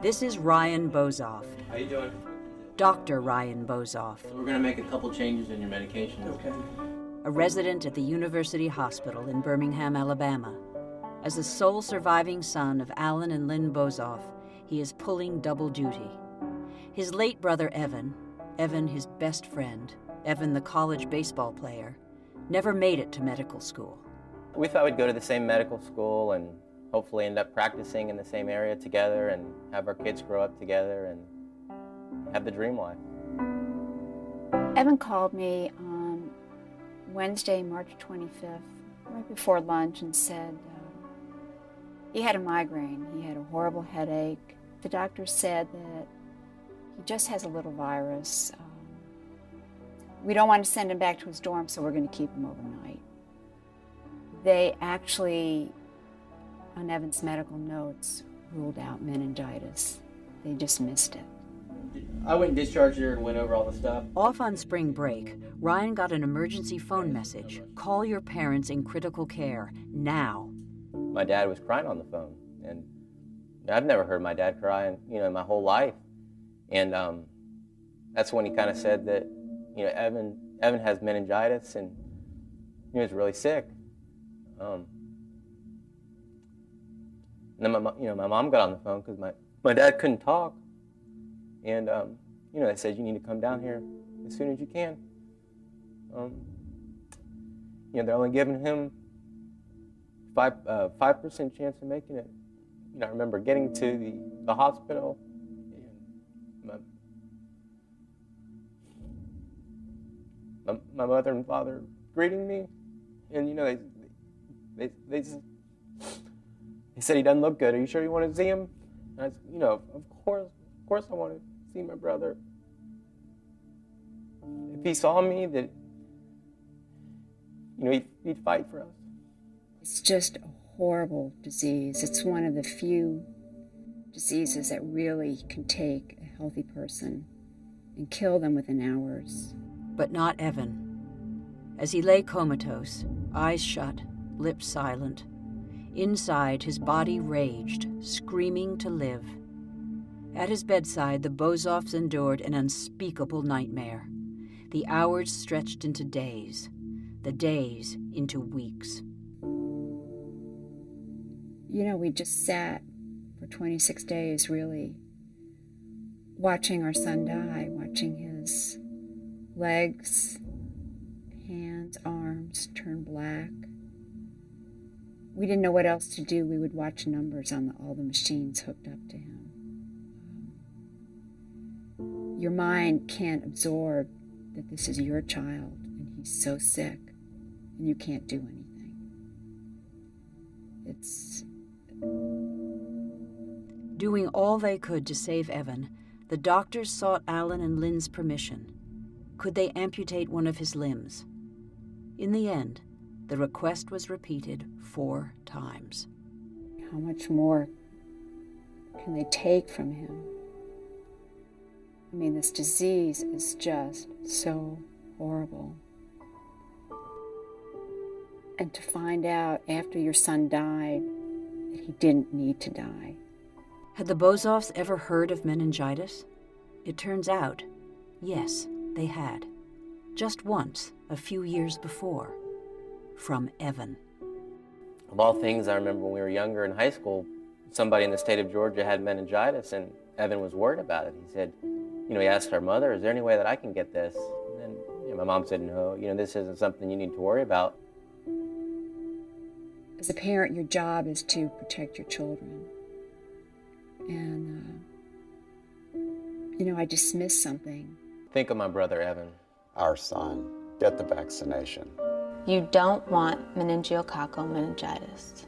This is Ryan Bozoff, How you doing? Dr. Ryan Bozoff, We're going to make a couple changes in your medication. Okay. a resident at the University Hospital in Birmingham, Alabama. As the sole surviving son of Alan and Lynn Bozoff, he is pulling double duty. His late brother Evan, his best friend, Evan the college baseball player, never made it to medical school. We thought we'd go to the same medical school and hopefully end up practicing in the same area together and have our kids grow up together and have the dream life. Evan called me on Wednesday, March 25th, right before lunch, and said he had a migraine. He had a horrible headache. The doctor said that he just has a little virus. We don't want to send him back to his dorm, so we're going to keep him overnight. They actually, on Evan's medical notes, ruled out meningitis. They dismissed it. I went and discharged her and went over all the stuff. Off on spring break, Ryan got an emergency phone message. Call your parents in critical care, now. My dad was crying on the phone, and I've never heard my dad cry in my whole life. And that's when he kind of said that, Evan has meningitis and he was really sick. And then my mom got on the phone because my dad couldn't talk. And, they said, you need to come down here as soon as you can. They're only giving him 5% chance of making it. I remember getting to the hospital, and my mother and father greeting me, and, they said, he doesn't look good. Are you sure you want to see him? And I said, of course I want to see my brother. If he saw me, that, he'd fight for us. It's just a horrible disease. It's one of the few diseases that really can take a healthy person and kill them within hours. But not Evan. As he lay comatose, eyes shut, lips silent, inside his body raged, screaming to live. At his bedside, the Bozoffs endured an unspeakable nightmare. The hours stretched into days, the days into weeks. We just sat for 26 days, really, watching our son die, watching his legs, hands, arms turn black. We didn't know what else to do. We would watch numbers on all the machines hooked up to him. Your mind can't absorb that this is your child and he's so sick and you can't do anything. It's... Doing all they could to save Evan, the doctors sought Alan and Lynn's permission. Could they amputate one of his limbs? In the end, the request was repeated 4 times. How much more can they take from him? This disease is just so horrible. And to find out after your son died that he didn't need to die. Had the Bozoffs ever heard of meningitis? It turns out, yes, they had. Just once, a few years before. From Evan. Of all things, I remember when we were younger in high school, somebody in the state of Georgia had meningitis, and Evan was worried about it. He said, he asked our mother, is there any way that I can get this? And my mom said, no, this isn't something you need to worry about. As a parent, your job is to protect your children. And, I dismissed something. Think of my brother, Evan. Our son, get the vaccination. You don't want meningococcal meningitis.